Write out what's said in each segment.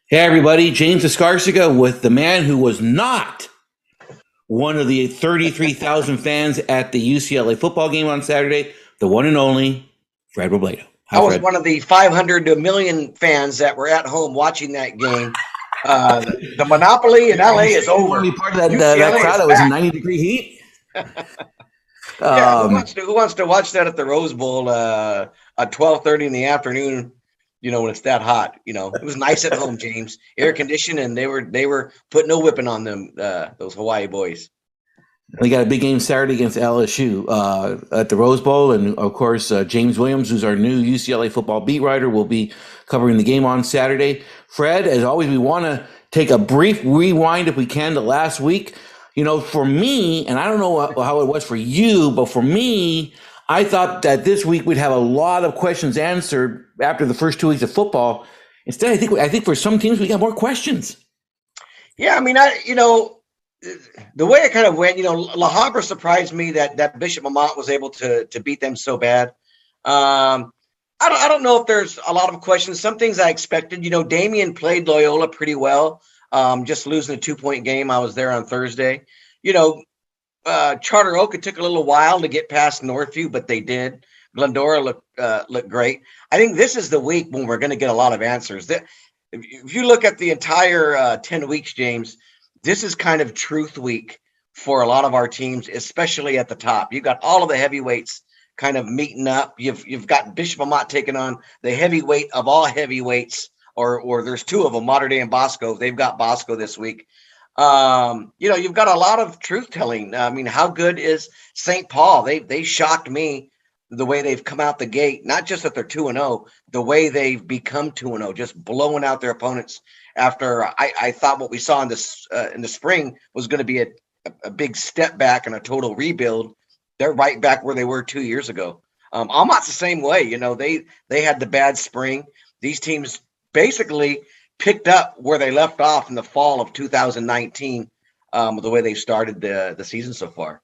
Hey everybody, James Escarcega with the man who was not one of the 33,000 fans at the UCLA football game on Saturday, the one and only Fred Robledo. I Hi, was Fred. one of the 500 to a million fans that were at home watching that game. The monopoly in You LA sure is you didn't want over. to be part of that UCLA crowd is that was in back. 90-degree heat? Yeah, Um, who wants to watch that at the Rose Bowl at 12:30 in the afternoon? When it's that hot. It was nice at home, James. Air conditioned, and they were putting no whipping on them. Those Hawaii boys. we got a big game Saturday against LSU at the Rose Bowl, and of course, James Williams, who's our new UCLA football beat writer, will be covering the game on Saturday. Fred, as always, we want to take a brief rewind, if we can, to last week. For me, and I don't know how it was for you, but for me, I thought that this week we'd have a lot of questions answered after the first 2 weeks of football. Instead, I think for some teams we got more questions. Yeah, I mean, the way it kind of went, La Habra surprised me that Bishop Amat was able to beat them so bad. I don't know if there's a lot of questions. Some things I expected. Damien played Loyola pretty well. Just losing a 2-point game. I was there on Thursday. Charter Oak, it took a little while to get past Northview, but they did. Glendora looked great. I think this is the week when we're going to get a lot of answers. If you look at the entire 10 weeks, James, this is kind of truth week for a lot of our teams, especially at the top. You've got all of the heavyweights kind of meeting up. You've got Bishop Amat taking on the heavyweight of all heavyweights, or there's two of them, Mater Dei and Bosco. They've got Bosco this week. You've got a lot of truth telling. I mean, how good is St. Paul? They shocked me the way they've come out the gate, not just that they're 2-0, the way they've become 2-0, just blowing out their opponents after I thought what we saw in the spring was going to be a big step back and a total rebuild. They're right back where they were 2 years ago. Amat's the same way. They had the bad spring. These teams basically picked up where they left off in the fall of 2019, the way they've started the season so far.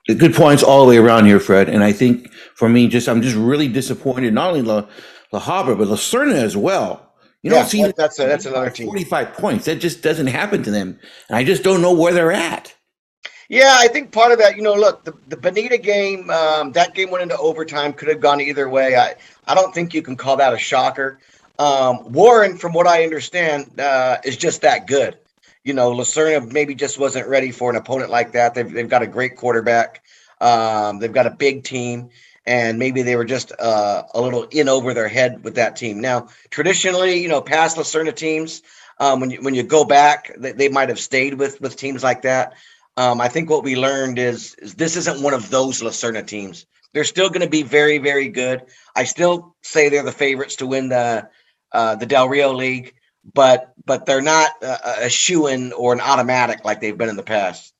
Good points all the way around here, Fred. And I think for me, I'm just really disappointed, not only La Habra, but Lacerna as well. Yeah, See, that's another team. 45 points. That just doesn't happen to them. And I just don't know where they're at. Yeah, I think part of that, look, the Bonita game, that game went into overtime, could have gone either way. I don't think you can call that a shocker. Warren, from what I understand, is just that good. Lacerna maybe just wasn't ready for an opponent like that. They've got a great quarterback. They've got a big team, and maybe they were just a little in over their head with that team. Now, traditionally, past Lacerna teams, when you go back, they might have stayed with teams like that. I think what we learned is this isn't one of those Lacerna teams. They're still going to be very, very good. I still say they're the favorites to win the Del Rio League, but they're not a shoo-in or an automatic like they've been in the past.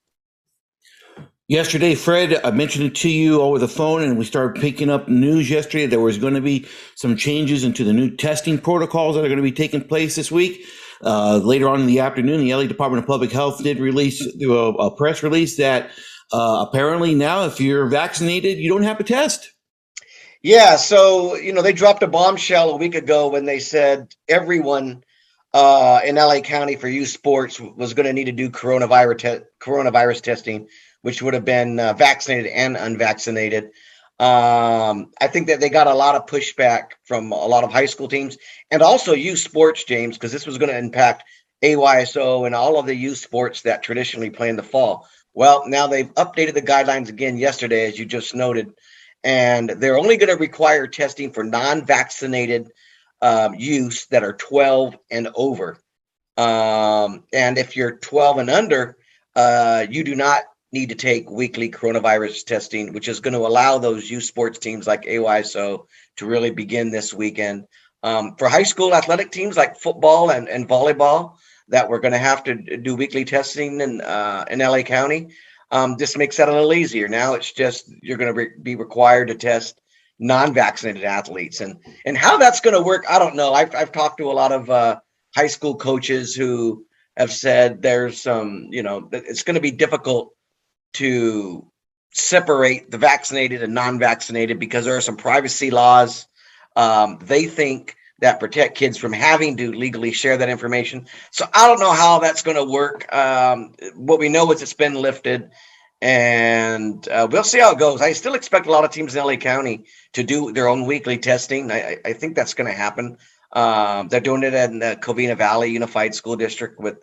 Yesterday, Fred, I mentioned it to you over the phone, and we started picking up news yesterday. There was going to be some changes into the new testing protocols that are going to be taking place this week. Later on in the afternoon, the LA Department of Public Health did release through a press release that apparently now, if you're vaccinated, you don't have to test. Yeah, so they dropped a bombshell a week ago when they said everyone in LA County for youth sports was going to need to do coronavirus testing, which would have been vaccinated and unvaccinated. I think that they got a lot of pushback from a lot of high school teams and also youth sports, James, because this was going to impact AYSO and all of the youth sports that traditionally play in the fall. Well, now they've updated the guidelines again yesterday, as you just noted, and they're only going to require testing for non-vaccinated youths that are 12 and over. And if you're 12 and under, you do not need to take weekly coronavirus testing, which is going to allow those youth sports teams like AYSO to really begin this weekend. For high school athletic teams like football and volleyball that we're going to have to do weekly testing in LA County, this makes that a little easier. Now it's just you're going to be required to test non-vaccinated athletes. And how that's going to work, I don't know. I've talked to a lot of high school coaches who have said there's some, it's going to be difficult to separate the vaccinated and non-vaccinated because there are some privacy laws. They think that protect kids from having to legally share that information. So I don't know how that's going to work. What we know is it's been lifted, and we'll see how it goes. I still expect a lot of teams in LA County to do their own weekly testing. I think that's going to happen. They're doing it in the Covina Valley Unified School District with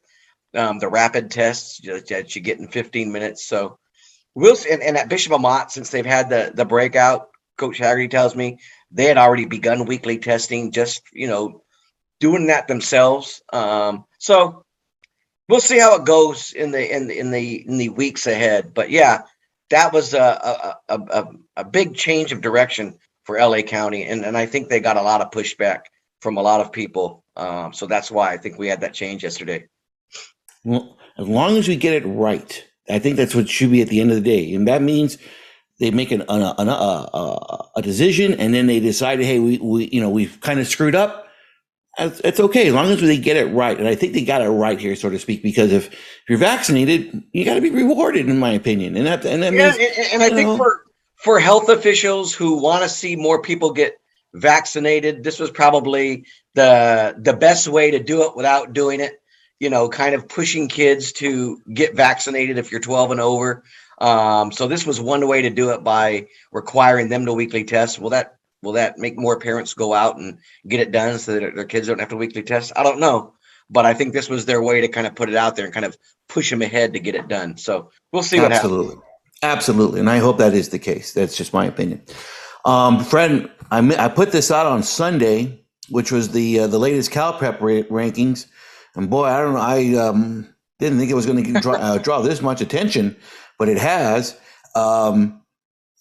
the rapid tests that you get in 15 minutes. So we'll see. And at Bishop Amat, since they've had the breakout, Coach Haggerty tells me they had already begun weekly testing, just, doing that themselves. So we'll see how it goes in the weeks ahead. But yeah, that was a big change of direction for LA County. And I think they got a lot of pushback from a lot of people. So that's why I think we had that change yesterday. Well, as long as we get it right, I think that's what should be at the end of the day. And that means they make a decision, and then they decided, hey, we've kind of screwed up. It's okay as long as they get it right. And I think they got it right here, so to speak, because if you're vaccinated, you got to be rewarded, in my opinion. And that means, and I think for health officials who want to see more people get vaccinated, this was probably the best way to do it without doing it. Kind of pushing kids to get vaccinated if you're 12 and over. So this was one way to do it, by requiring them to weekly test. Will that make more parents go out and get it done so that their kids don't have to weekly test? I don't know, but I think this was their way to kind of put it out there and kind of push them ahead to get it done. So we'll see what happens. Absolutely. And I hope that is the case. That's just my opinion. Fred, I put this out on Sunday, which was the latest Cal Prep rankings. And boy, I don't know. I didn't think it was going to draw this much attention, but it has. I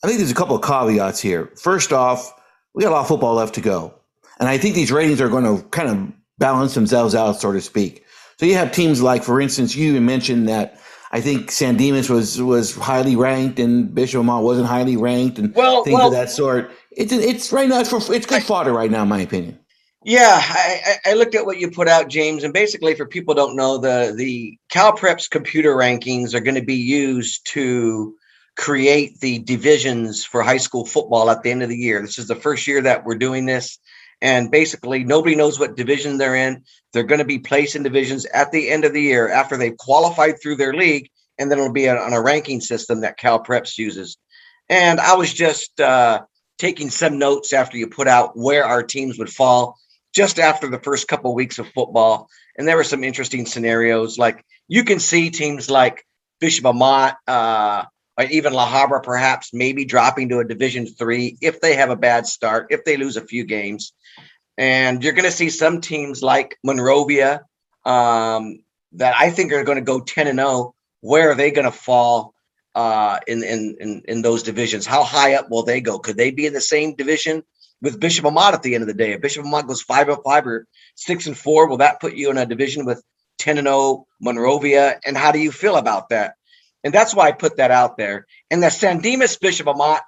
think there's a couple of caveats here. First off, we got a lot of football left to go. And I think these ratings are going to kind of balance themselves out, so to speak. So you have teams like, for instance, you mentioned that I think San Dimas was highly ranked and Bishop Amat wasn't highly ranked, and things of that sort. It's right now, it's good fodder right now, in my opinion. Yeah, I looked at what you put out, James, and basically, for people who don't know, the Cal Prep's computer rankings are going to be used to create the divisions for high school football at the end of the year. This is the first year that we're doing this, and basically nobody knows what division they're in. They're going to be placed in divisions at the end of the year after they've qualified through their league, and then it'll be on a ranking system that Cal Preps uses. And I was just taking some notes after you put out where our teams would fall just after the first couple of weeks of football. And there were some interesting scenarios. Like, you can see teams like Bishop Amat, or even La Habra, perhaps maybe dropping to a Division III if they have a bad start, if they lose a few games. And you're going to see some teams like Monrovia that I think are going to go 10-0. Where are they going to fall in those divisions? How high up will they go? Could they be in the same division with Bishop Amat at the end of the day? If Bishop Amat goes 5-5 or 6-4, will that put you in a division with 10-0 Monrovia? And how do you feel about that? And that's why I put that out there. And the San Dimas Bishop Amat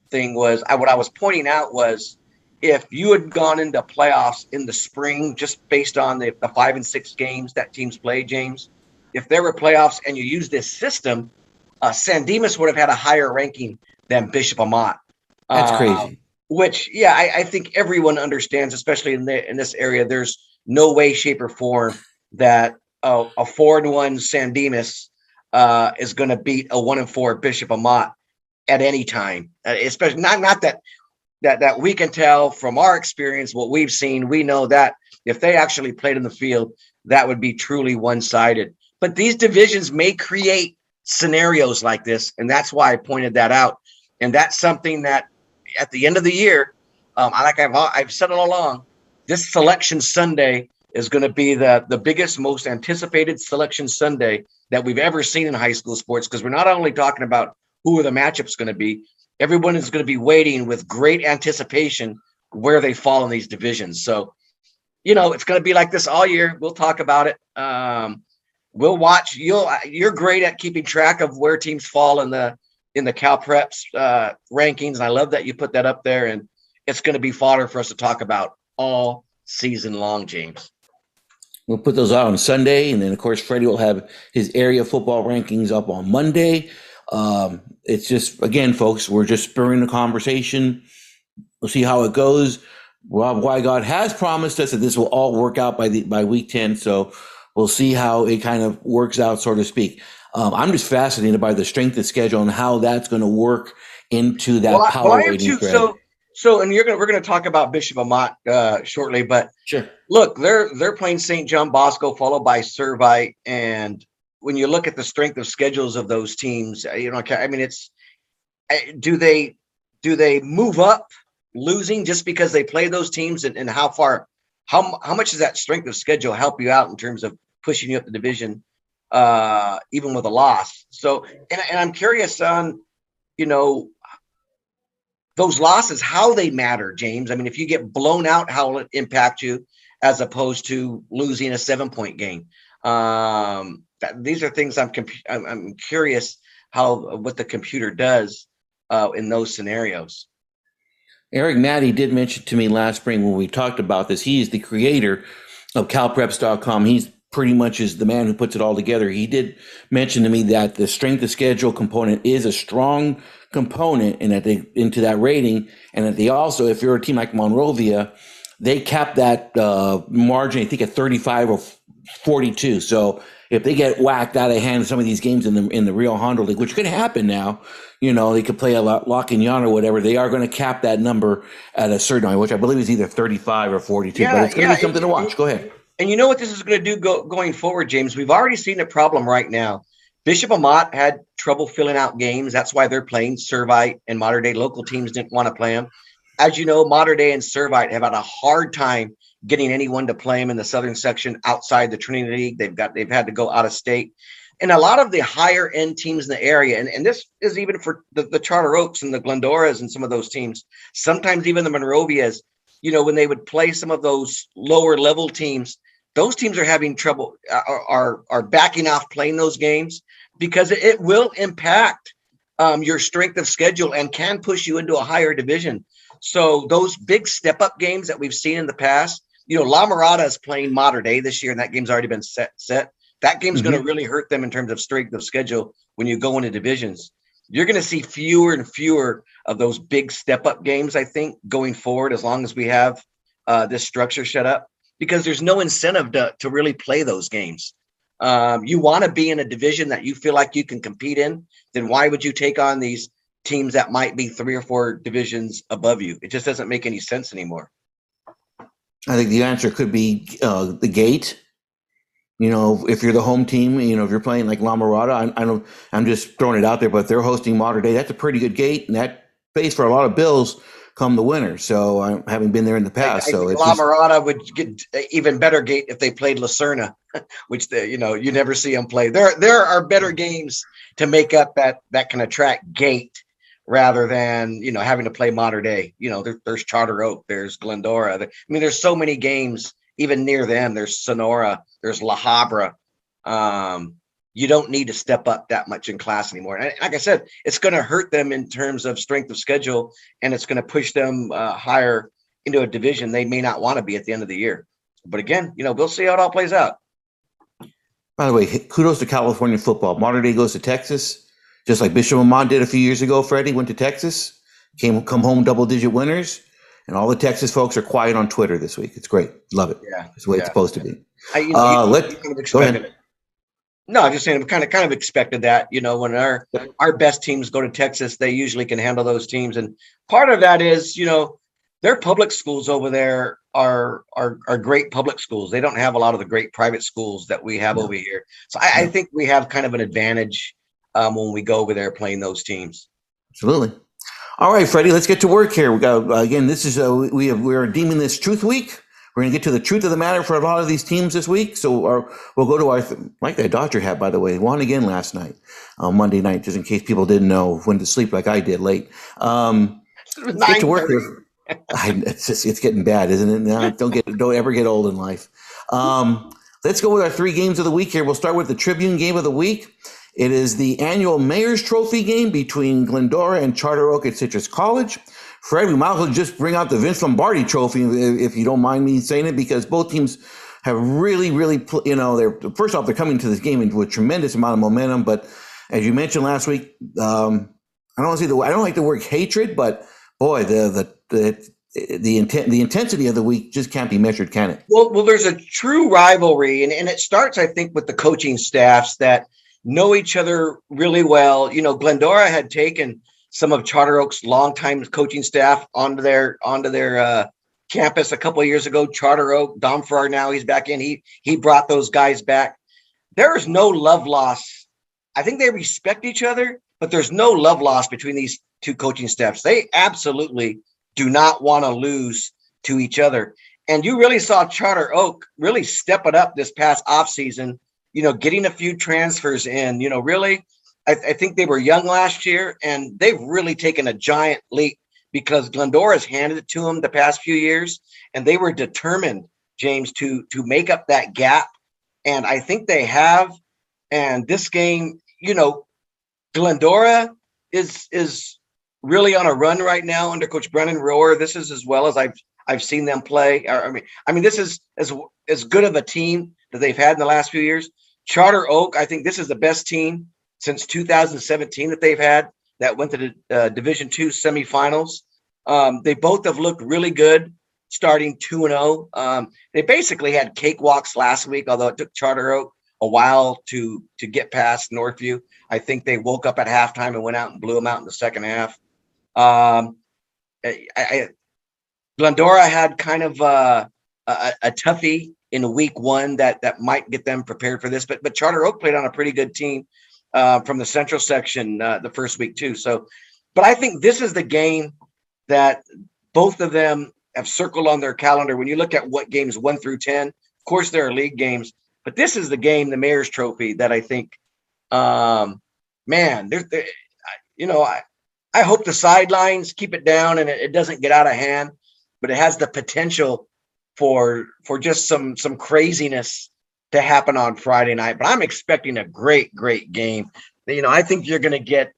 thing was, what I was pointing out was, if you had gone into playoffs in the spring, just based on the 5 and 6 games that teams played, James, if there were playoffs and you used this system, San Dimas would have had a higher ranking than Bishop Amat. That's crazy. Which, yeah, I think everyone understands, especially in this area. There's no way, shape, or form that a 4-1 San Dimas is going to beat a 1-4 Bishop Amat at any time. Especially not that we can tell from our experience, what we've seen. We know that if they actually played in the field, that would be truly one-sided. But these divisions may create scenarios like this, and that's why I pointed that out. And that's something that at the end of the year, I've said all along, this Selection Sunday is going to be the biggest, most anticipated Selection Sunday that we've ever seen in high school sports, because we're not only talking about who are the matchups going to be, everyone is going to be waiting with great anticipation where they fall in these divisions. So, it's going to be like this all year. We'll talk about it. We'll watch. You're great at keeping track of where teams fall in the Cal Preps rankings. And I love that you put that up there, and it's going to be fodder for us to talk about all season long, James. We'll put those out on Sunday. And then, of course, Freddie will have his area football rankings up on Monday. It's just, again, folks, we're just spurring the conversation. We'll see how it goes. Well, why God has promised us that this will all work out by week 10. So we'll see how it kind of works out, so to speak. I'm just fascinated by the strength of schedule and how that's going to work into Well, that I power am rating, too. Fred. And we're gonna talk about Bishop Amat shortly, but Sure. look, they're playing St. John Bosco, followed by Servite, and when you look at the strength of schedules of those teams, I mean, do they move up losing just because they play those teams, and how much does that strength of schedule help you out in terms of pushing you up the division, even with a loss? So, and I'm curious on, you know, those losses, how they matter, James. I mean, if you get blown out, how will it impact you as opposed to losing a 7-point game? These are things I'm curious what the computer does in those scenarios. Eric Matty did mention to me last spring when we talked about this. He is the creator of CalPreps.com. He's pretty much is the man who puts it all together. He did mention to me that the strength of schedule component is a strong component into that rating, and that they also, if you're a team like Monrovia, they cap that margin, I think, at 35 or 42. So if they get whacked out of hand in some of these games in the Rio Hondo League, which could happen now, they could play a lock and yawn or whatever. They are going to cap that number at a certain point, which I believe is either 35 or 42. But it's going to be something to watch. Go ahead. And you know what this is going to do going forward, James? We've already seen a problem right now. Bishop Amat had trouble filling out games. That's why they're playing Servite, and Mater Dei local teams didn't want to play them. As you know, Mater Dei and Servite have had a hard time getting anyone to play them in the southern section outside the Trinity League. They've had to go out of state. And a lot of the higher end teams in the area, and this is even for the Charter Oaks and the Glendoras and some of those teams, sometimes even the Monrovias, when they would play some of those lower level teams, those teams are having trouble, are backing off playing those games because it will impact your strength of schedule and can push you into a higher division. So those big step up games that we've seen in the past, La Mirada is playing Mater Dei this year, and that game's already been set. That game's going to really hurt them in terms of strength of schedule when you go into divisions. You're going to see fewer and fewer of those big step up games, I think, going forward, as long as we have this structure set up, because there's no incentive to really play those games. You want to be in a division that you feel like you can compete in, then why would you take on these teams that might be 3 or 4 divisions above you? It just doesn't make any sense anymore. I think the answer could be the gate. If you're the home team, if you're playing like La Mirada, I'm just throwing it out there, but they're hosting Mater Dei. That's a pretty good gate, and that pays for a lot of bills come the winter. So I'm having been there in the past. I think La Mirada would get even better gate if they played Lucerna, which you never see them play. There are better games to make up that can attract gate rather than having to play Mater Dei. There's Charter Oak, there's Glendora. There's so many games even near them. There's Sonora, there's La Habra. You don't need to step up that much in class anymore. And like I said, it's going to hurt them in terms of strength of schedule, and it's going to push them higher into a division they may not want to be at the end of the year. But again, we'll see how it all plays out. By the way, kudos to California football. Mater Dei goes to Texas, just like Bishop Amat did a few years ago. Freddie went to Texas, come home double-digit winners, and all the Texas folks are quiet on Twitter this week. It's great. Love it. Yeah, it's the way it's supposed to be. Go ahead. No, I'm just saying, kind of expected that. When our best teams go to Texas, they usually can handle those teams, and part of that is, their public schools over there are great public schools. They don't have a lot of the great private schools that we have over here. So I think we have kind of an advantage when we go over there playing those teams. Absolutely. All right, Freddie, let's get to work here. We got again. This is we're deeming this Truth Week. We're going to get to the truth of the matter for a lot of these teams this week. So we'll go to like that Dodger hat, by the way, won again last night, Monday night, just in case people didn't know, went to sleep like I did late. Let's get to work here. It's getting bad, isn't it? No, don't ever get old in life. Let's go with our 3 games of the week here. We'll start with the Tribune game of the week. It is the annual Mayor's Trophy game between Glendora and Charter Oak at Citrus College. Fred, we might as well just bring out the Vince Lombardi Trophy, if you don't mind me saying it, because both teams have really, first off, they're coming to this game with tremendous amount of momentum. But as you mentioned last week, I don't like the word hatred, but boy, the the intensity of the week just can't be measured, can it? Well, there's a true rivalry, and it starts, I think, with the coaching staffs that know each other really well. You know, Glendora had taken some of Charter Oak's longtime coaching staff onto their campus a couple of years ago. Charter Oak, Dom Farrar, now he's back in. He brought those guys back. There is no love loss. I think they respect each other, but there's no love loss between these two coaching staffs. They absolutely do not want to lose to each other. And you really saw Charter Oak really step it up this past offseason, you know, getting a few transfers in, you know, really, I think they were young last year, and they've really taken a giant leap because Glendora's handed it to them the past few years, and they were determined, James, to make up that gap. And I think they have. And this game, you know, Glendora is really on a run right now under Coach Brennan Rohr. This is as well as I've seen them play. I mean, this is as good of a team that they've had in the last few years. Charter Oak, I think this is the best team since 2017 that they've had that went to the Division II semifinals. They both have looked really good, starting 2-0. They basically had cakewalks last week, although it took Charter Oak a while to get past Northview. I think they woke up at halftime and went out and blew them out in the second half. Glendora had kind of a toughie in week one that might get them prepared for this, but Charter Oak played on a pretty good team from the Central section the first week too. So, but I think this is the game that both of them have circled on their calendar. When you look at what games 1 through 10, of course there are league games, but this is the game, the Mayor's Trophy, that I think, you know, I hope the sidelines keep it down and it doesn't get out of hand, but it has the potential for just some craziness to happen on Friday night. But I'm expecting a great game. You know, I think you're going to get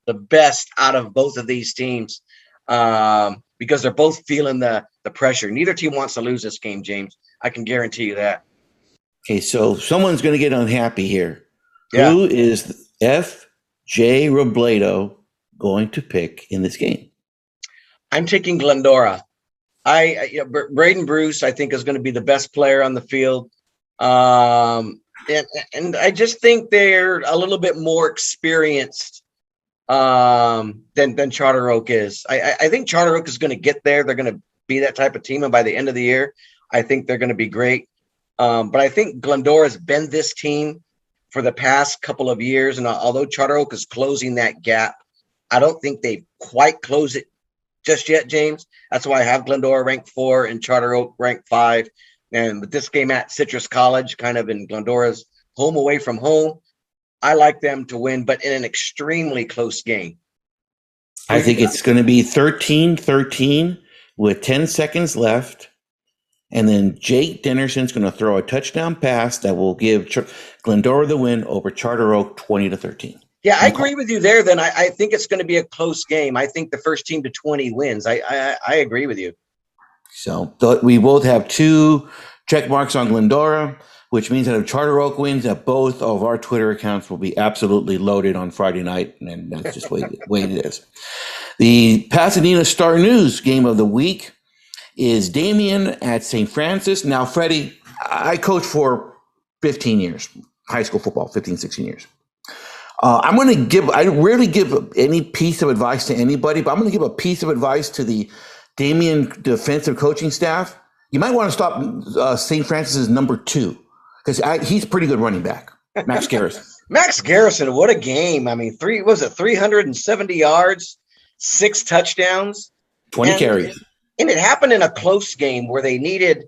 the best out of both of these teams because they're both feeling the pressure. Neither team wants to lose this game, James. I can guarantee you that. Okay, so someone's going to get unhappy here. Yeah. Who is F.J. Robledo going to pick in this game? I'm taking Glendora. Braden Bruce, I think, is going to be the best player on the field. And I just think they're a little bit more experienced than Charter Oak is. I think Charter Oak is going to get there. They're going to be that type of team. And by the end of the year, I think they're going to be great. But I think Glendora has been this team for the past couple of years. And although Charter Oak is closing that gap, I don't think they've quite closed it just yet, James. That's why I have Glendora ranked 4 and Charter Oak ranked 5. And with this game at Citrus College, kind of in Glendora's home away from home, I like them to win, but in an extremely close game. I think it's going to be 13-13 with 10 seconds left. And then Jake Dinnerson's going to throw a touchdown pass that will give Glendora the win over Charter Oak 20-13. Yeah, I agree with you there. Then I think it's going to be a close game. I think the first team to 20 wins. I agree with you. So we both have 2 check marks on Glendora, which means that if Charter Oak wins, that both of our Twitter accounts will be absolutely loaded on Friday night, and that's just the way it is. The Pasadena Star News game of the week is Damien at St. Francis. Now, Freddie, I coached for 15 years, high school football, 15, 16 years. I rarely give any piece of advice to anybody, but I'm going to give a piece of advice to the Damien defensive coaching staff. You might want to stop St. Francis's number 2 because he's a pretty good running back, Max Garrison. Max Garrison, what a game. I mean, 370 yards, 6 touchdowns. 20 carries. And it happened in a close game where they needed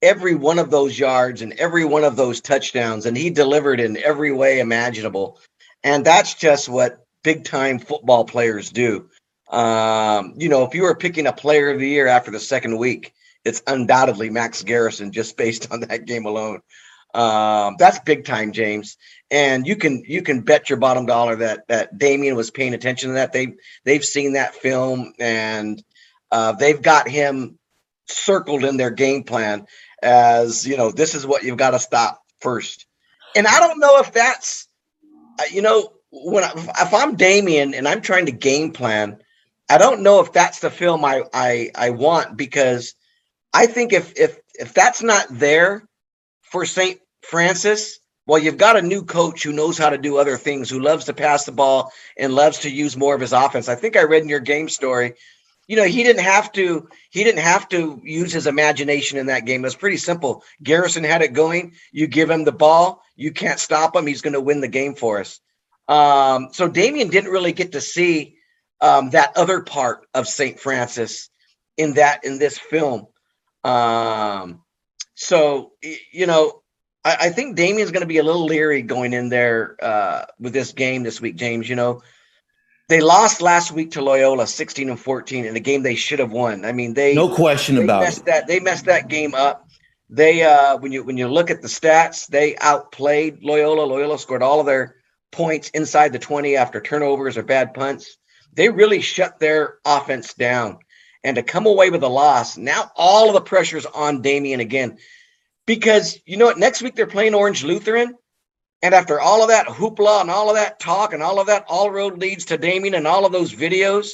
every one of those yards and every one of those touchdowns, and he delivered in every way imaginable. And that's just what big-time football players do. You know, if you were picking a player of the year after the second week, it's undoubtedly Max Garrison just based on that game alone. That's big time, James. And you can bet your bottom dollar that Damien was paying attention to that. They've seen that film and they've got him circled in their game plan as, you know, this is what you've got to stop first. And I don't know if that's, you know, if I'm Damien and I'm trying to game plan, I don't know if that's the film I want, because I think if that's not there for St. Francis, well, you've got a new coach who knows how to do other things, who loves to pass the ball and loves to use more of his offense. I think I read in your game story, he didn't have to use his imagination in that game. It was pretty simple. Garrison had it going. You give him the ball, you can't stop him. He's going to win the game for us. So Damien didn't really get to see that other part of St. Francis in this film. So I think Damien's going to be a little leery going in there with this game this week, James. They lost last week to Loyola 16-14 in a game they should have won. I mean, No question about it. They messed that game up. They when you look at the stats, they outplayed Loyola. Loyola scored all of their points inside the 20 after turnovers or bad punts. They really shut their offense down. And to come away with a loss, now all of the pressure's on Damien again. Because you know what? Next week they're playing Orange Lutheran. And after all of that hoopla and all of that talk and all of that, all road leads to Damien and all of those videos,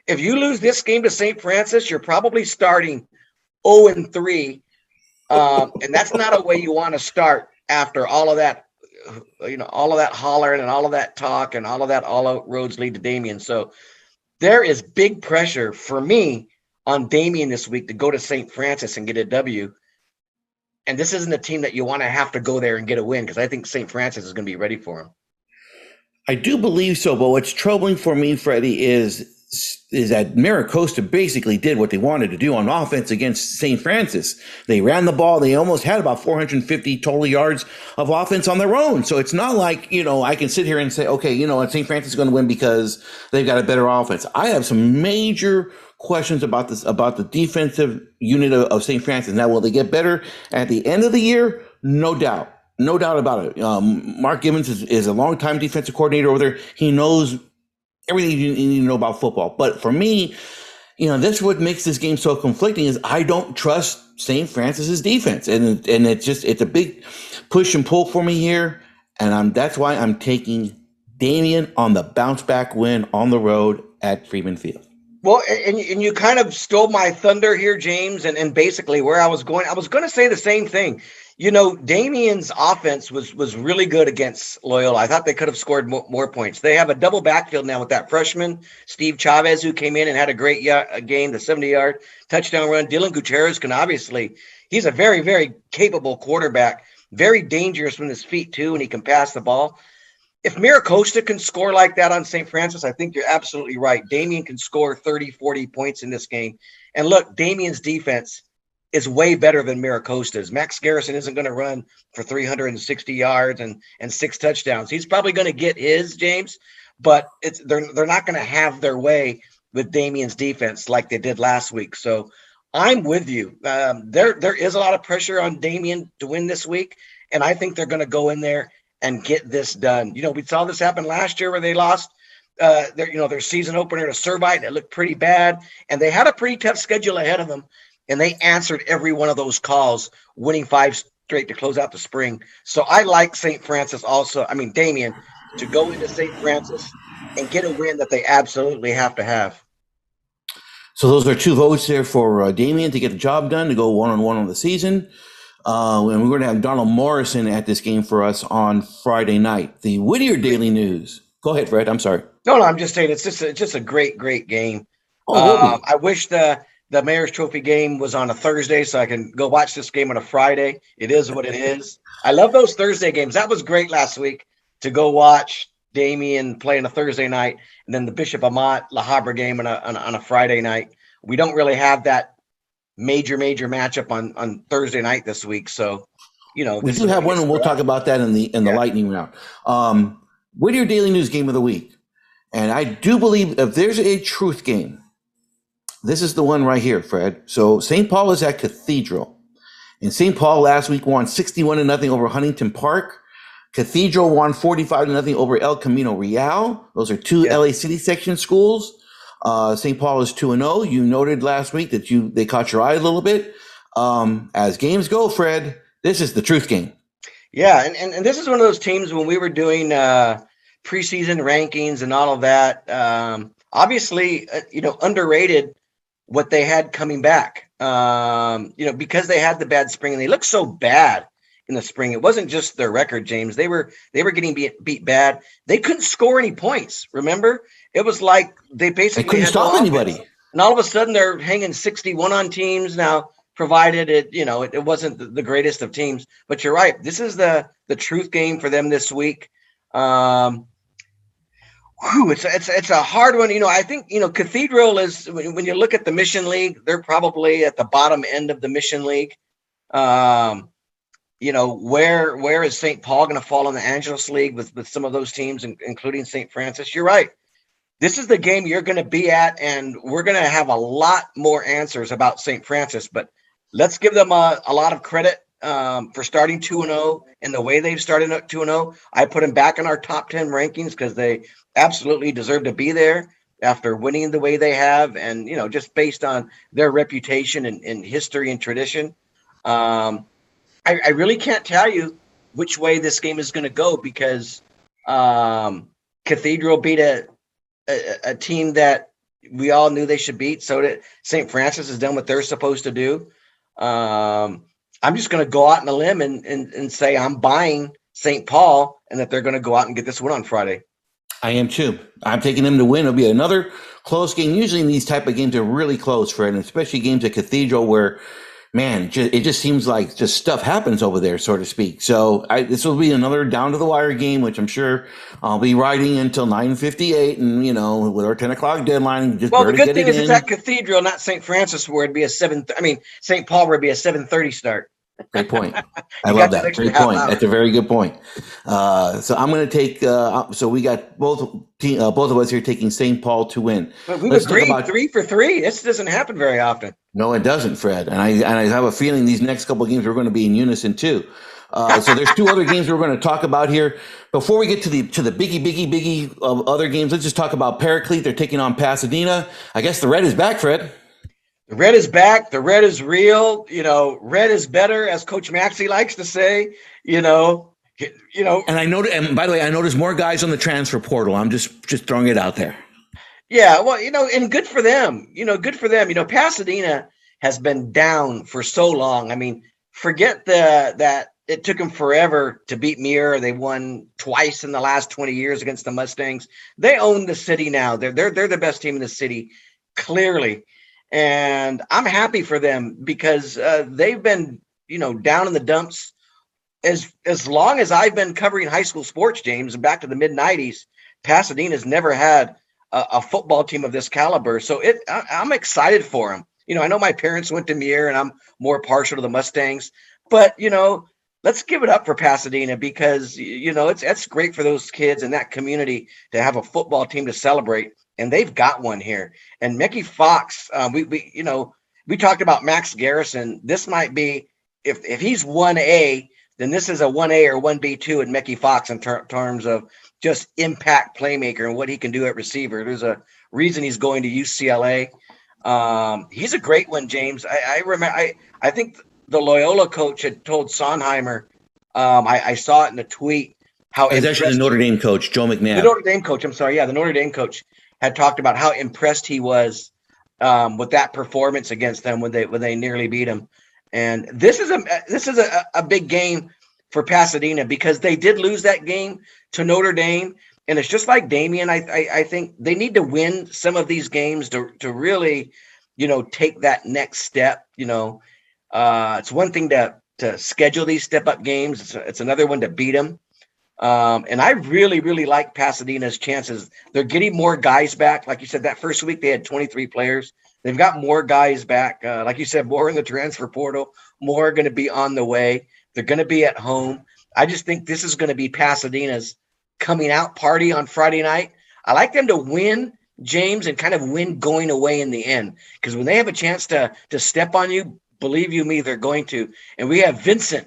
if you lose this game to St. Francis, you're probably starting 0-3. And that's not a way you want to start after all of that, all of that hollering and all of that talk and all of that, all roads lead to Damien. So there is big pressure for me on Damien this week to go to St. Francis and get a W. And this isn't a team that you want to have to go there and get a win, because I think St. Francis is going to be ready for him. I do believe so, but what's troubling for me, Freddie, is that Costa basically did what they wanted to do on offense against St. Francis. They ran the ball. They almost had about 450 total yards of offense on their own. So it's not like, I can sit here and say, okay, St. Francis is going to win because they've got a better offense. I have some major questions about the defensive unit of St. Francis. Now, will they get better at the end of the year? No doubt. No doubt about it. Mark Gibbons is a longtime defensive coordinator over there. He knows everything you need to know about football. But for me, this what makes this game so conflicting is I don't trust St. Francis's defense. And it's a big push and pull for me here. And that's why I'm taking Damien on the bounce back win on the road at Freeman Field. Well, and you kind of stole my thunder here, James, and basically where I was going to say the same thing. Damien's offense was really good against Loyola. I thought they could have scored more points. They have a double backfield now with that freshman, Steve Chavez, who came in and had a great game, the 70-yard touchdown run. Dylan Gutierrez he's a very, very capable quarterback, very dangerous with his feet too, and he can pass the ball. If Costa can score like that on St. Francis, I think you're absolutely right. Damien can score 30, 40 points in this game. And look, Damien's defense is way better than Costa's. Max Garrison isn't going to run for 360 yards and 6 touchdowns. He's probably going to get his, James, but they're not going to have their way with Damien's defense like they did last week. So I'm with you. There is a lot of pressure on Damien to win this week, and I think they're going to go in there and get this done. We saw this happen last year where they lost their season opener to Servite. It looked pretty bad, and they had a pretty tough schedule ahead of them, and they answered every one of those calls, winning 5 straight to close out the spring. So I like St. Francis Damien, to go into St. Francis and get a win that they absolutely have to have. So those are 2 votes there for Damien to get the job done, to go 1-1 on the season. And we're going to have Donald Morrison at this game for us on Friday night. The Whittier Daily News. Go ahead, Fred. I'm sorry. No, I'm just saying it's just a great, great game. I wish the Mayor's Trophy game was on a Thursday so I can go watch this game on a Friday. It is what it is. I love those Thursday games. That was great last week to go watch Damien play on a Thursday night, and then the Bishop Amat La Habra game on a Friday night. We don't really have that major matchup on Thursday night this week. So, we do have one, and we'll talk about that in the lightning round. Whittier Daily News game of the week. And I do believe if there's a truth game, this is the one right here, Fred. So St. Paul is at Cathedral. And St. Paul last week won 61-0 over Huntington Park. Cathedral won 45-0 over El Camino Real. Those are 2 LA City section schools. St. Paul is 2-0. You noted last week that they caught your eye a little bit. As games go, Fred, this is the truth game. Yeah, and this is one of those teams when we were doing preseason rankings and all of that. obviously, underrated what they had coming back. Because they had the bad spring and they looked so bad in the spring. It wasn't just their record, James. They were getting beat bad. They couldn't score any points. Remember, it was like they basically couldn't stop anybody. And all of a sudden, they're hanging 61 on teams now. Provided it wasn't the greatest of teams. But you're right. This is the truth game for them this week. It's a hard one. I think, Cathedral is, when you look at the Mission League, they're probably at the bottom end of the Mission League. Where is St. Paul going to fall in the Angeles League with some of those teams, including St. Francis? You're right. This is the game you're going to be at, and we're going to have a lot more answers about St. Francis, but let's give them a lot of credit for starting 2-0 and the way they've started 2-0. I put them back in our top 10 rankings because they absolutely deserve to be there after winning the way they have, and just based on their reputation and history and tradition. I really can't tell you which way this game is going to go because Cathedral beat a team that we all knew they should beat. So that St. Francis has done what they're supposed to do. I'm just going to go out on a limb and say I'm buying St. Paul and that they're going to go out and get this win on Friday. I am too. I'm taking them to win. It'll be another close game. Usually in these type of games are really close, Fred, and especially games at Cathedral where, man, it just seems like just stuff happens over there, so to speak. So this will be another down to the wire game, which I'm sure I'll be riding until 9:58, and with our 10 o'clock deadline, just the good thing is it's at Cathedral, not St. Francis, where it'd be St. Paul, where it'd be a 7:30 start. Great point. I love that. Great point. That's a very good point. So I'm going to take. So we got both of us here taking St. Paul to win. But we agreed 3 for 3. This doesn't happen very often. No, it doesn't, Fred. And I have a feeling these next couple of games we're going to be in unison too. So there's 2 other games we're going to talk about here. Before we get to the biggie of other games, let's just talk about Paraclete. They're taking on Pasadena. I guess the Red is back, Fred. The Red is back. The Red is real. Red is better, as Coach Maxey likes to say. And I noticed. And by the way, I noticed more guys on the transfer portal. I'm just throwing it out there. Yeah, well, and good for them. Good for them. Pasadena has been down for so long. I mean, forget that it took them forever to beat Mirada. They won twice in the last 20 years against the Mustangs. They own the city now. They're the best team in the city, clearly. And I'm happy for them because they've been, down in the dumps as long as I've been covering high school sports, James, and back to the mid-'90s. Pasadena's never had a football team of this caliber. So I'm excited for them. I know my parents went to Mirada, and I'm more partial to the Mustangs. But, let's give it up for Pasadena because, it's great for those kids and that community to have a football team to celebrate. And they've got one here. And Mickey Fox, we talked about Max Garrison. This might be, if he's 1A, then this is a 1A or 1B2 in Mickey Fox in terms of just impact playmaker and what he can do at receiver. There's a reason he's going to UCLA. He's a great one, James. I remember. I think the Loyola coach had told Sonheimer. I saw it in a tweet. How it's actually the Notre Dame coach, Joe McNabb. The Notre Dame coach. I'm sorry. Yeah, the Notre Dame coach had talked about how impressed he was with that performance against them when they nearly beat him. And this is a big game for Pasadena because they did lose that game to Notre Dame. And it's just like Damien. I think they need to win some of these games to really, take that next step. It's one thing to schedule these step-up games. It's another one to beat them. And I really, really like Pasadena's chances. They're getting more guys back. Like you said, that first week they had 23 players. They've got more guys back. Like you said, more in the transfer portal, more are going to be on the way. They're going to be at home. I just think this is going to be Pasadena's coming out party on Friday night. I like them to win, James, and kind of win going away in the end. Because when they have a chance to step on you, believe you me, they're going to. And we have Vincent.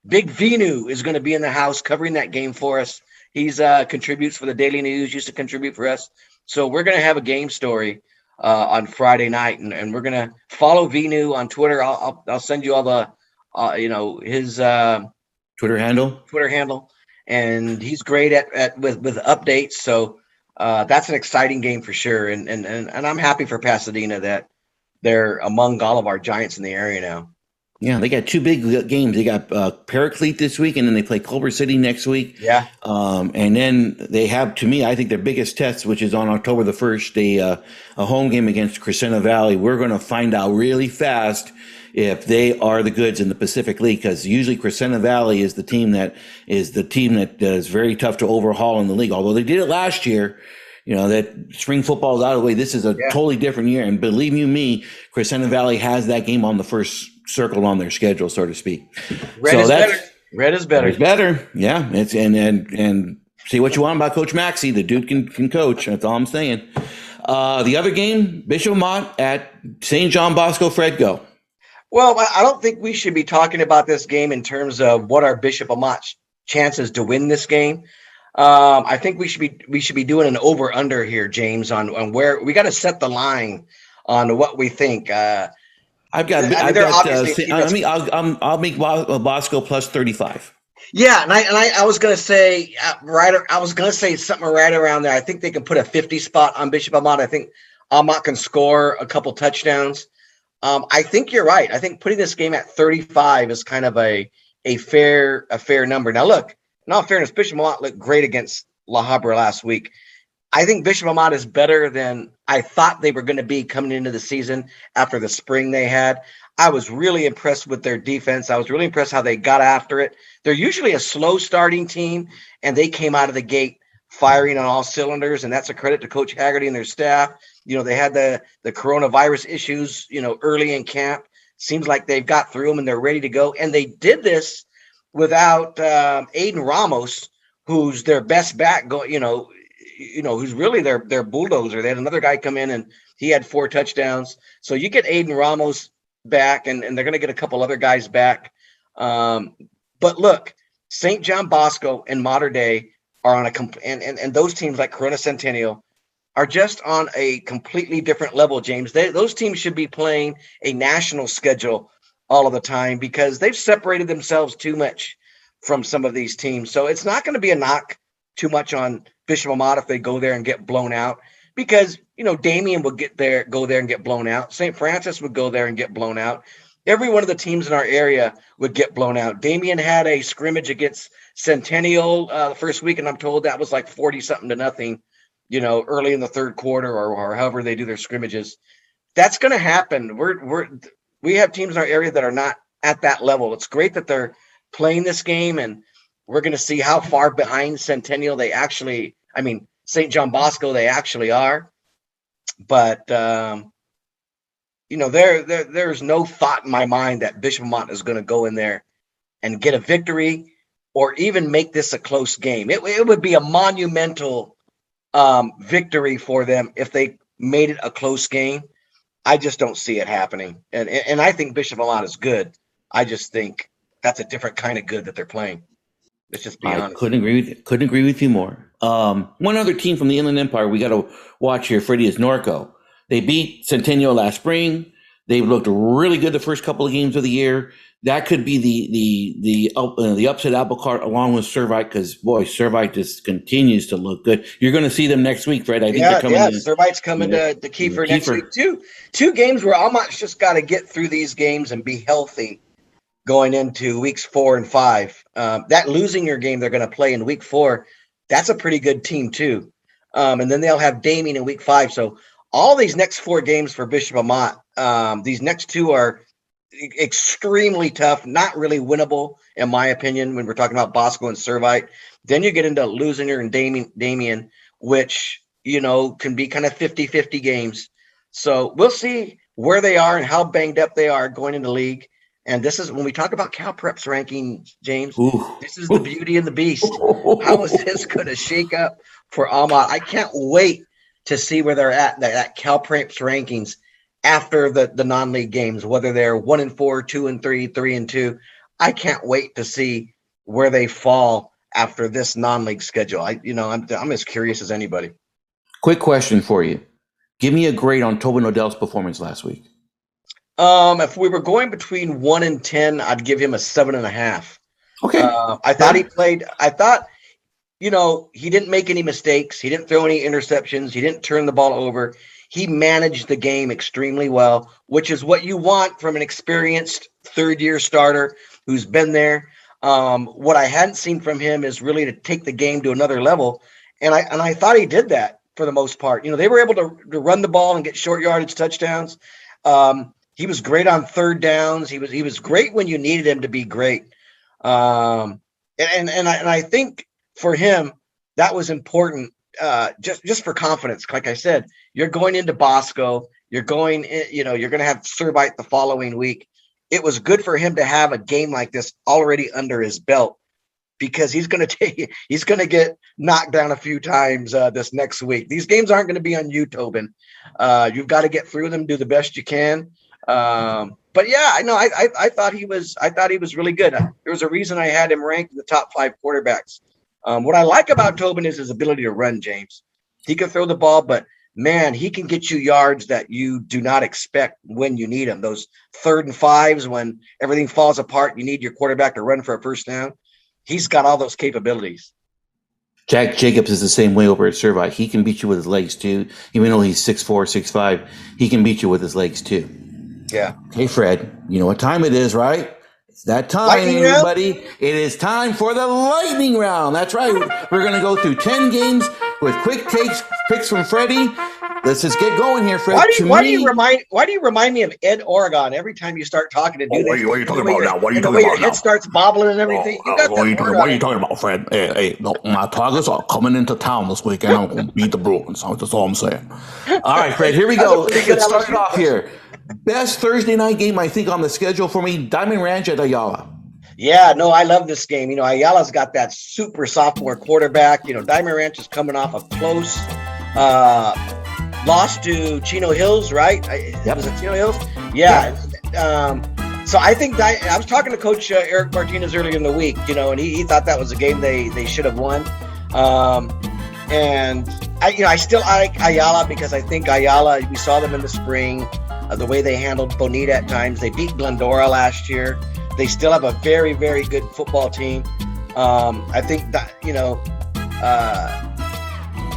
Big Vinu is going to be in the house covering that game for us. He's contributes for the Daily News, used to contribute for us. So we're going to have a game story on Friday night, and we're going to follow Vinu on Twitter. I'll send you all the, his Twitter handle, and he's great at with updates. So That's an exciting game for sure. And I'm happy for Pasadena that they're among all of our giants in the area now. Yeah, they got two big games. They got Paraclete this week, and then they play Culver City next week. Yeah. And then they have, to me, I think their biggest test, which is on October the 1st, a home game against Crescenta Valley. We're going to find out really fast if they are the goods in the Pacific League, because usually Crescenta Valley is the team that is very tough to overhaul in the league. Although they did it last year. That spring football is out of the way. This is a totally different year. And believe you me, Crescenta Valley has that game on the first circle on their schedule, so to speak. Red is better. Red is better. Yeah. It's and see what you want about Coach Maxey. The dude can coach. That's all I'm saying. The other game, Bishop Amat at St. John Bosco. Fred, go. Well, I don't think we should be talking about this game in terms of what our Bishop Amat's chances to win this game. I think we should be doing an over under here, James, on where we got to set the line on what we think. I'll make Bosco plus 35. Yeah, and I was gonna say something right around there. I think they can put a 50 spot on Bishop Amat. I think Amat can score a couple touchdowns. I think you're right. I think putting this game at 35 is kind of a fair number. Now look. In all fairness, Bishop Amat looked great against La Habra last week. I think Bishop Amat is better than I thought they were going to be coming into the season after the spring they had. I was really impressed with their defense. I was really impressed how they got after it. They're usually a slow starting team, and they came out of the gate firing on all cylinders, and that's a credit to Coach Haggerty and their staff. They had the coronavirus issues, early in camp. Seems like they've got through them, and they're ready to go. And they did this without Aiden Ramos, who's their best back, who's really their bulldozer. They had another guy come in, and he had 4 touchdowns. So you get Aiden Ramos back, and they're going to get a couple other guys back. But look, St. John Bosco and Mater Dei are on and those teams like Corona Centennial are just on a completely different level, James. Those teams should be playing a national schedule all of the time because they've separated themselves too much from some of these teams. So it's not going to be a knock too much on Bishop Amat if they go there and get blown out because, Damien would go there and get blown out. St. Francis would go there and get blown out. Every one of the teams in our area would get blown out. Damien had a scrimmage against Centennial the first week, and I'm told that was like 40-something to nothing, early in the third quarter or however they do their scrimmages. That's going to happen. We have teams in our area that are not at that level. It's great that they're playing this game, and we're going to see how far behind Centennial St. John Bosco they actually are. But, there's no thought in my mind that Bishop Amat is going to go in there and get a victory or even make this a close game. It would be a monumental victory for them if they made it a close game. I just don't see it happening. And I think Bishop Amat is good. I just think that's a different kind of good that they're playing. Let's just be honest. Couldn't agree with you more. One other team from the Inland Empire we got to watch here, Freddie, is Norco. They beat Centennial last spring. They looked really good the first couple of games of the year. That could be the upset apple cart along with Servite because, boy, Servite just continues to look good. You're going to see them next week, Fred. I think they're coming. Yeah, Servite's coming to Kiefer next week, too. 2 games where Amat's just got to get through these games and be healthy going into weeks 4 and 5. That losing your game they're going to play in week 4, that's a pretty good team, too. And then they'll have Damien in week 5. So all these next 4 games for Bishop Amat, these next 2 are extremely tough, not really winnable, in my opinion, when we're talking about Bosco and Servite. Then you get into Lusinger and Damien, which, can be kind of 50-50 games. So we'll see where they are and how banged up they are going into league. And this is when we talk about Cal Prep's ranking, James, this is the beauty and the beast. How is this going to shake up for Amat? I can't wait to see where they're at Cal Prep's rankings after the non-league games, whether they're 1-4, 2-3, 3-2. I can't wait to see where they fall after this non-league schedule. I'm as curious as anybody. Quick question for you. Give me a grade on Tobin Odell's performance last week. If we were going between 1 and 10, I'd give him a 7.5. Okay. I thought he played. I thought he didn't make any mistakes. He didn't throw any interceptions. He didn't turn the ball over. He managed the game extremely well, which is what you want from an experienced third-year starter who's been there. What I hadn't seen from him is really to take the game to another level, and I thought he did that for the most part. They were able to run the ball and get short yardage touchdowns. He was great on third downs. He was great when you needed him to be great. And I think for him that was important. Just for confidence. Like I said, you're going into Bosco, you're going to have Servite the following week. It was good for him to have a game like this already under his belt, because he's going to get knocked down a few times this next week. These games aren't going to be on you, Tobin. You've got to get through them, do the best you can. But yeah, I thought he was really good. There was a reason I had him ranked in the top 5 quarterbacks. What I like about Tobin is his ability to run, James. He can throw the ball, but man, he can get you yards that you do not expect when you need them. Those 3rd and 5s, when everything falls apart, you need your quarterback to run for a first down. He's got all those capabilities. Jack Jacobs is the same way over at Servite. He can beat you with his legs too. Even though he's 6'4", 6'5", he can beat you with his legs too. Yeah. Hey, Fred, you know what time it is, right? It's that time, lightning everybody. Round? It is time for the lightning round. That's right. We're going to go through 10 games with quick picks from Freddie. Let's just get going here, Fred. Why do you remind me of Ed Oregon every time you start talking to do this? What are you talking about now? What are you talking about your head starts bobbling and everything. What are you talking about, Fred? Hey, no, my Tigers are coming into town this weekend. I'm going to beat the Bruins. That's all I'm saying. All right, Fred, here we go. Let's get started off here. Best Thursday night game, I think, on the schedule for me, Diamond Ranch at Ayala. Yeah, no, I love this game. Ayala's got that super sophomore quarterback. Diamond Ranch is coming off a close loss to Chino Hills, right? Yep. Was it Chino Hills? Yeah. So I think I was talking to Coach Eric Martinez earlier in the week, and he thought that was a game they should have won. And I still like Ayala, because I think Ayala, we saw them in the spring, the way they handled Bonita at times. They beat Glendora last year. They still have a very, very good football team. I think that,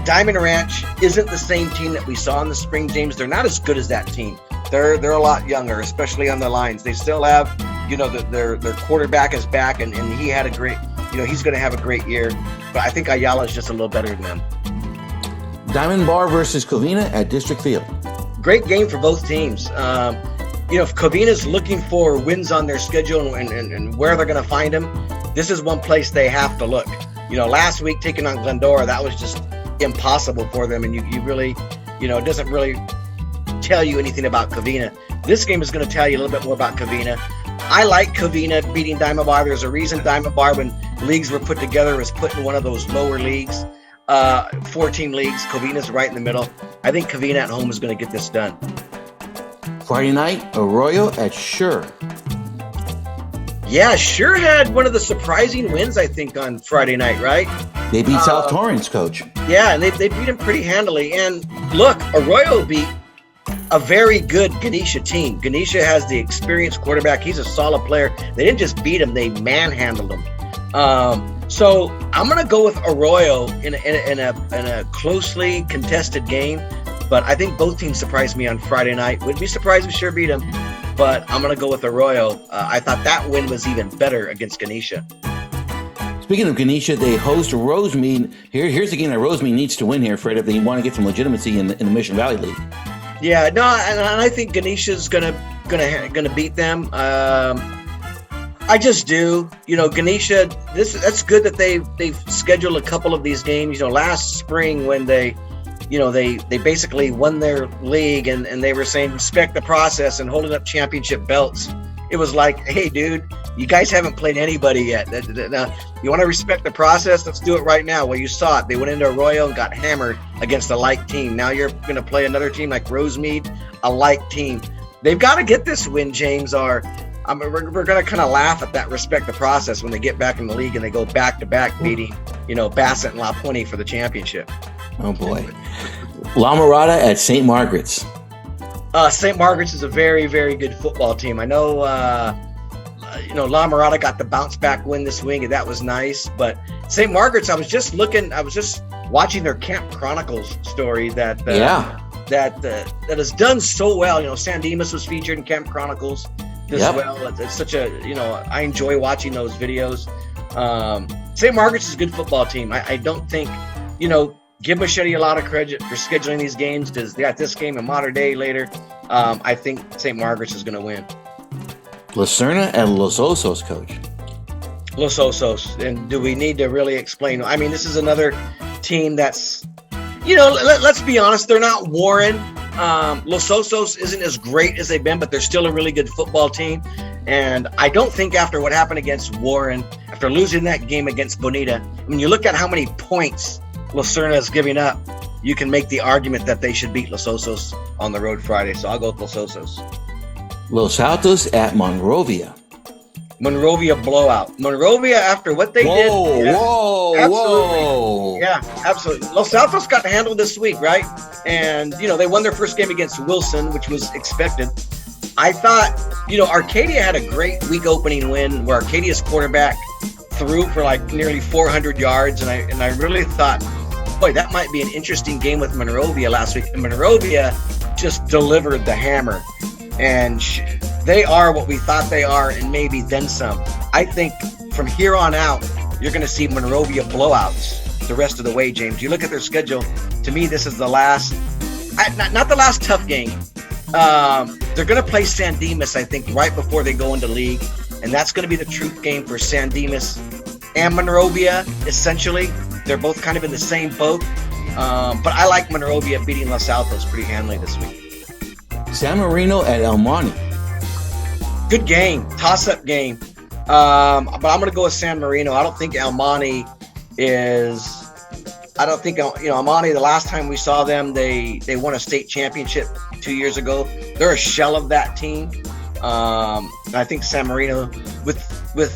Diamond Ranch isn't the same team that we saw in the spring, James. They're not as good as that team. They're a lot younger, especially on the lines. They still have, their quarterback is back, and he had a great, he's going to have a great year. But I think Ayala is just a little better than them. Diamond Bar versus Covina at District Field. Great game for both teams. If Covina's looking for wins on their schedule and where they're going to find them, this is one place they have to look. Last week taking on Glendora, that was just impossible for them, and you really, it doesn't really tell you anything about Covina. This game is going to tell you a little bit more about Covina. I like Covina beating Diamond Bar. There's a reason Diamond Bar, when leagues were put together, was put in one of those lower leagues, 14 leagues. Covina's right in the middle. I think Covina at home is going to get this done. Friday night, Arroyo at Sure. Yeah, Sure had one of the surprising wins, I think, on Friday night, right? They beat South Torrance, Coach. Yeah, and they beat him pretty handily. And look, Arroyo beat a very good Ganesha team. Ganesha has the experienced quarterback. He's a solid player. They didn't just beat him, they manhandled him. So I'm going to go with Arroyo in a closely contested game. But I think both teams surprised me on Friday night. Wouldn't be surprised if Sure beat them, but I'm going to go with Arroyo. I thought that win was even better against Ganesha. Speaking of Ganesha, they host Rosemead. Here's the game that Rosemead needs to win here, Fred, if they want to get some legitimacy in the Mission Valley League. Yeah, no, and I think Ganesha's gonna beat them. I just do. Ganesha. That's good that they've scheduled a couple of these games. Last spring when they basically won their league and they were saying respect the process and holding up championship belts. It was like, hey, dude, you guys haven't played anybody yet. Now, you want to respect the process? Let's do it right now. Well, you saw it. They went into Arroyo and got hammered against a like team. Now you're going to play another team like Rosemead, a like team. They've got to get this win, James. We're going to kind of laugh at that respect the process when they get back in the league and they go back-to-back beating, Bassett and La Puente for the championship. Oh, boy. La Mirada at St. Margaret's. St. Margaret's is a very, very good football team. I know, La Mirada got the bounce back win this week, and that was nice. But St. Margaret's, I was just watching their Camp Chronicles story that has done so well. You know, San Dimas was featured in Camp Chronicles as well. It's such a, I enjoy watching those videos. St. Margaret's is a good football team. I don't think, give Machete a lot of credit for scheduling these games because they got this game in Mater Dei later. I think St. Margaret's is going to win. Lucerna and Los Osos, coach. Los Osos. And do we need to really explain? I mean, this is another team that's, let's be honest, they're not Warren. Los Osos isn't as great as they've been, but they're still a really good football team. And I don't think after what happened against Warren, after losing that game against Bonita, when you look at how many points Lucerna is giving up, you can make the argument that they should beat Los Osos on the road Friday. So I'll go with Los Osos. Los Altos at Monrovia. Monrovia blowout. Monrovia, after what they did. Whoa. Yeah, absolutely. Los Altos got handled this week, right? And, they won their first game against Wilson, which was expected. I thought, Arcadia had a great week opening win where Arcadia's quarterback threw for like nearly 400 yards. And I really thought, boy, that might be an interesting game with Monrovia last week. And Monrovia just delivered the hammer. And they are what we thought they are, and maybe then some. I think from here on out, you're going to see Monrovia blowouts the rest of the way, James. You look at their schedule. To me, this is the last, not the last tough game. They're going to play San Dimas, I think, right before they go into league. And that's going to be the truth game for San Dimas and Monrovia, essentially. They're both kind of in the same boat. But I like Monrovia beating Los Altos pretty handily this week. San Marino at El Monte. Good game, toss-up game. But I'm going to go with San Marino. I don't think El Monte is. I don't think El Monte. The last time we saw them, they won a state championship 2 years ago. They're a shell of that team. I think San Marino with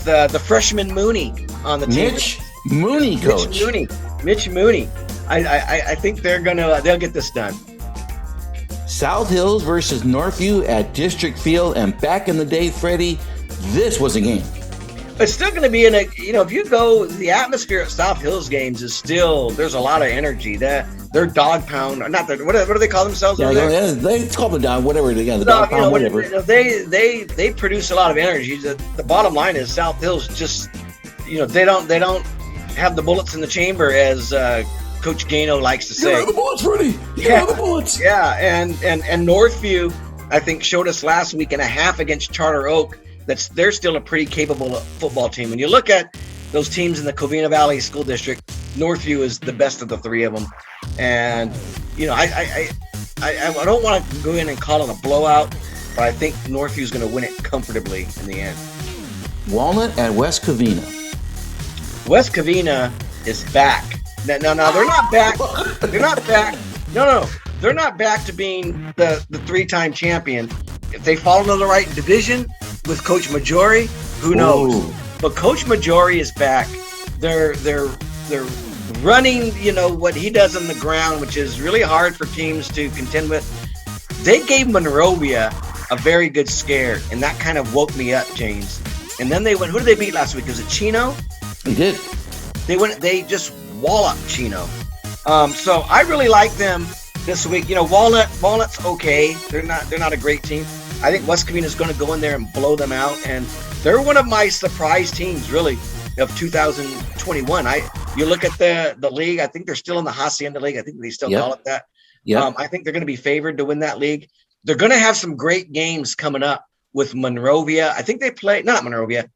the freshman Mooney on the team. Mitch Mooney, coach. Mitch Mooney. I think they'll get this done. South Hills versus Northview at District Field, and back in the day, Freddie, this was a game. It's still going to be if you go, the atmosphere at South Hills games is still, there's a lot of energy. They're dog pound, not the, what do they call themselves? They call them dog, whatever. The dog pound, whatever. They produce a lot of energy. The bottom line is South Hills just, they don't have the bullets in the chamber, as Coach Gano likes to say. You have the bullets, Freddie. You have the bullets. Yeah, and Northview, I think, showed us last week and a half against Charter Oak they're still a pretty capable football team. When you look at those teams in the Covina Valley School District, Northview is the best of the three of them. And, I don't want to go in and call it a blowout, but I think Northview is going to win it comfortably in the end. Walnut at West Covina. West Covina is back. Now, they're not back. They're not back. No. They're not back to being the three-time champion. If they fall into the right division with Coach Maggiore, who knows? Ooh. But Coach Maggiore is back. They're running, what he does on the ground, which is really hard for teams to contend with. They gave Monrovia a very good scare, and that kind of woke me up, James. And then they went, who did they beat last week? Was it Chino? They did. They just walloped Chino. So I really like them this week. Walnut's okay. They're not a great team. I think West Covina is going to go in there and blow them out, and they're one of my surprise teams, really, of 2021. You look at the league. I think they're still in the Hacienda League. I think they still call it that. Yeah. I think they're going to be favored to win that league. They're going to have some great games coming up with Monrovia. I think they play not Monrovia.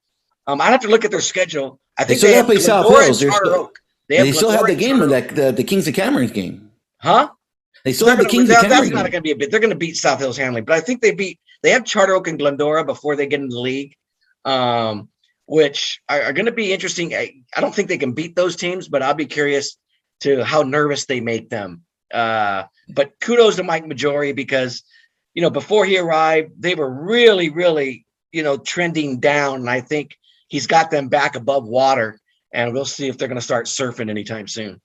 I'd have to look at their schedule. I think they have to play South Hills. They still have the game of the Kings of Cameron's game. Huh? They still have the Kings of Cameron. That's not going to be a bit. They're going to beat South Hills handily, but I think they have Charter Oak and Glendora before they get into the league, which are going to be interesting. I don't think they can beat those teams, but I'll be curious to how nervous they make them. But kudos to Mike Maggiore because, before he arrived, they were really, really, trending down. And I think he's got them back above water, and we'll see if they're going to start surfing anytime soon.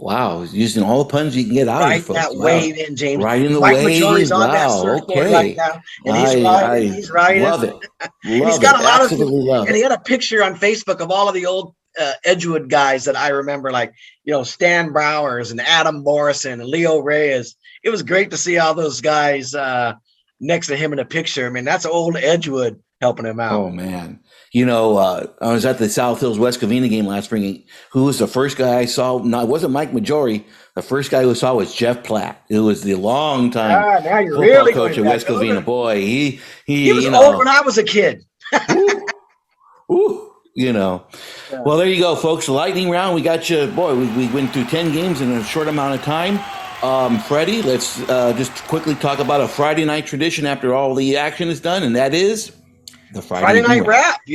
Wow, using all the puns you can get out of folks. That wave in, James. Right in the Mike wave. Maggiore's on that surfboard right now, and he's riding. Love it. He's got a lot of, and he had a picture on Facebook of all of the old Edgewood guys that I remember, like, Stan Browers and Adam Morrison and Leo Reyes. It was great to see all those guys next to him in a picture. I mean, that's old Edgewood helping him out. Oh, man. I was at the South Hills West Covina game last spring. Who was the first guy I saw? No, it wasn't Mike Majori. The first guy who I saw was Jeff Platt. It was the long-time now you're football really coach at West Covina. Boy, he was old when I was a kid. Ooh, Well, there you go, folks. Lightning round. We got you. Boy, we went through 10 games in a short amount of time. Freddie, let's just quickly talk about a Friday night tradition after all the action is done, and that is the Friday night wrap. We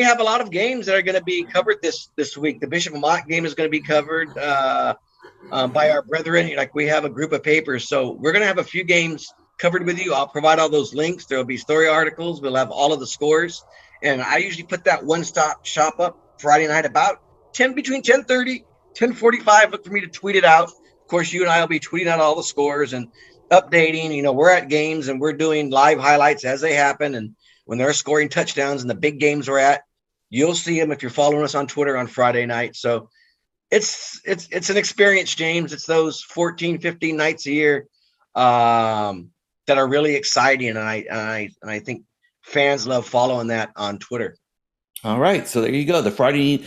have a lot of games that are going to be covered this week. The Bishop Amat game is going to be covered by our brethren. Like, we have a group of papers, so we're going to have a few games covered with you. I'll provide all those links. There will be story articles. We'll have all of the scores, and I usually put that one-stop shop up Friday night about between 10:30, 10:45. Look for me to tweet it out. Of course, you and I will be tweeting out all the scores and updating. We're at games and we're doing live highlights as they happen. And when they're scoring touchdowns and the big games we're at, you'll see them if you're following us on Twitter on Friday night. So it's an experience, James. It's those 14, 15 nights a year that are really exciting. And I think fans love following that on Twitter. All right, so there you go. The Friday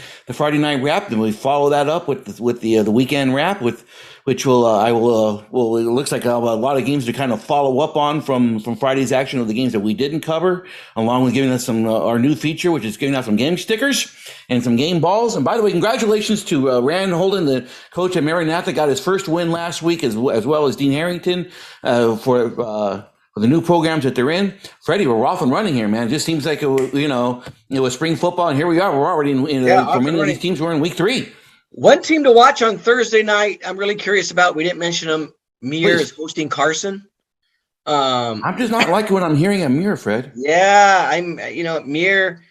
night wrap, and we follow that up with the weekend wrap, which will it looks like a lot of games to kind of follow up on from Friday's action of the games that we didn't cover, along with giving us some our new feature, which is giving out some game stickers and some game balls. And by the way, congratulations to Rand Holden, the coach at Maranatha, got his first win last week, as well as Dean Harrington for the new programs that they're in. Freddie, we're off and running here, man. It just seems like it was spring football, and here we are. We're already for many of these teams, we're in week 3. One team to watch on Thursday night, I'm really curious about. We didn't mention them. Mir is hosting Carson. I'm just not liking what I'm hearing at Mir, Fred. Yeah, Mir.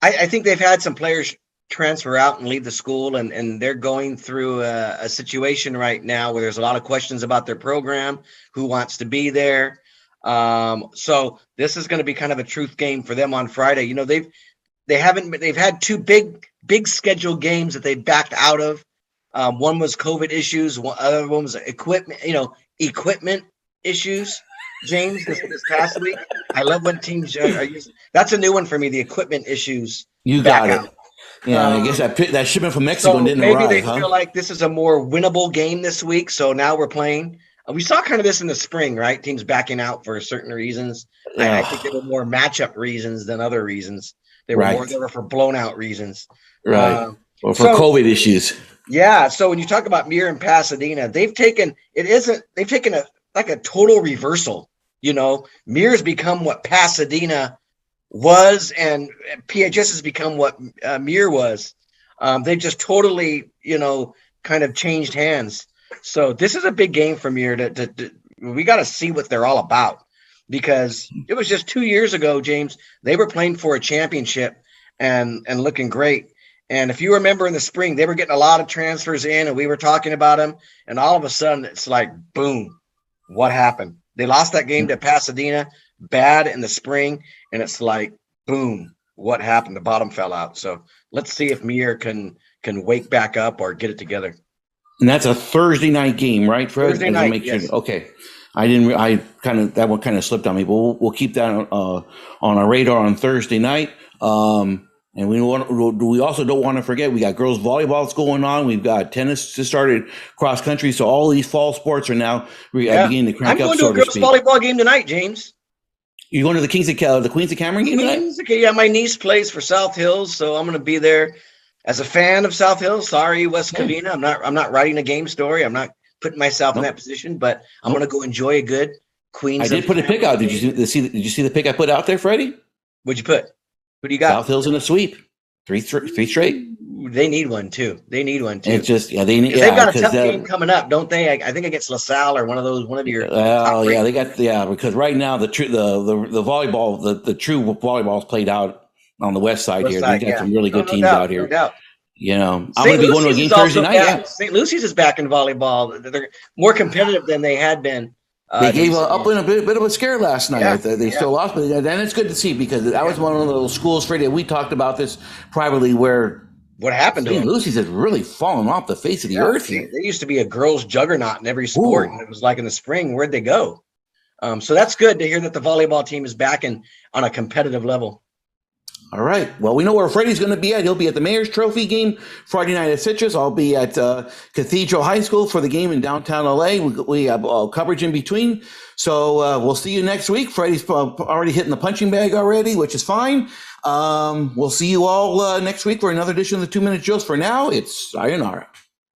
I think they've had some players transfer out and leave the school, and they're going through a situation right now where there's a lot of questions about their program, who wants to be there. So this is going to be kind of a truth game for them on Friday. They've had 2 big scheduled games that they backed out of. One was COVID issues. Other one was equipment issues. James, this past week, I love when teams are using. That's a new one for me. The equipment issues. You got it. Yeah, I guess that shipment from Mexico didn't arrive. Maybe they feel like this is a more winnable game this week, so now we're playing. We saw kind of this in the spring, right? Teams backing out for certain reasons. I think they were more matchup reasons than other reasons. They were for blown out reasons. Right. Or for COVID issues. Yeah. So when you talk about Mir and Pasadena, they've taken a total reversal. Mir's become what Pasadena was, and PHS has become what Mir was. They just totally, kind of changed hands. So this is a big game for Mir. We got to see what they're all about, because it was just 2 years ago, James, they were playing for a championship and looking great. And if you remember in the spring, they were getting a lot of transfers in, and we were talking about them. And all of a sudden, it's like, boom, what happened? They lost that game to Pasadena bad in the spring, and it's like, boom, what happened? The bottom fell out. So let's see if Mir can wake back up or get it together. And that's a Thursday night game, right, Fred? Thursday night, yes. Sure. Okay. That one kind of slipped on me, but we'll keep that on our radar on Thursday night. And we also don't want to forget, we got girls volleyball going on. We've got tennis just started, cross country. So all these fall sports are now beginning to crank up. I'm going to a girls volleyball game tonight, James. You going to the Queens of Cameron game tonight? Okay, yeah, my niece plays for South Hills, so I'm going to be there as a fan of South Hills. Sorry, West Covina. I'm not writing a game story. I'm not putting myself in that position, but I'm going to go enjoy a good Queens. I did put a pick out. Did you see the pick I put out there, Freddie? What'd you put? Who do you got? South Hills in a sweep. Three straight. They need one too. It's just they need. They've got a tough game coming up, don't they? I think against LaSalle or one of your. They got because right now the volleyball the true volleyball is played out on the west side here. They got some really good teams out here. No doubt. I'm going to be going to a game Thursday night. Yeah. St. Lucy's is back in volleyball. They're more competitive than they had been They gave Upland a bit of a scare last night. Yeah, They still lost, but then it's good to see because that was one of the little schools, Freddie, we talked about this privately, where what happened to St. them? Lucy's has really fallen off the face of the earth here. They used to be a girls' juggernaut in every sport, and it was like in the spring, where'd they go? So that's good to hear that the volleyball team is back on a competitive level. All right. Well, we know where Freddie's going to be at. He'll be at the Mayor's Trophy game Friday night at Citrus. I'll be at Cathedral High School for the game in downtown LA. We have coverage in between. So we'll see you next week. Freddie's already hitting the punching bag already, which is fine. We'll see you all next week for another edition of the 2 Minute Drills. For now, it's sayonara.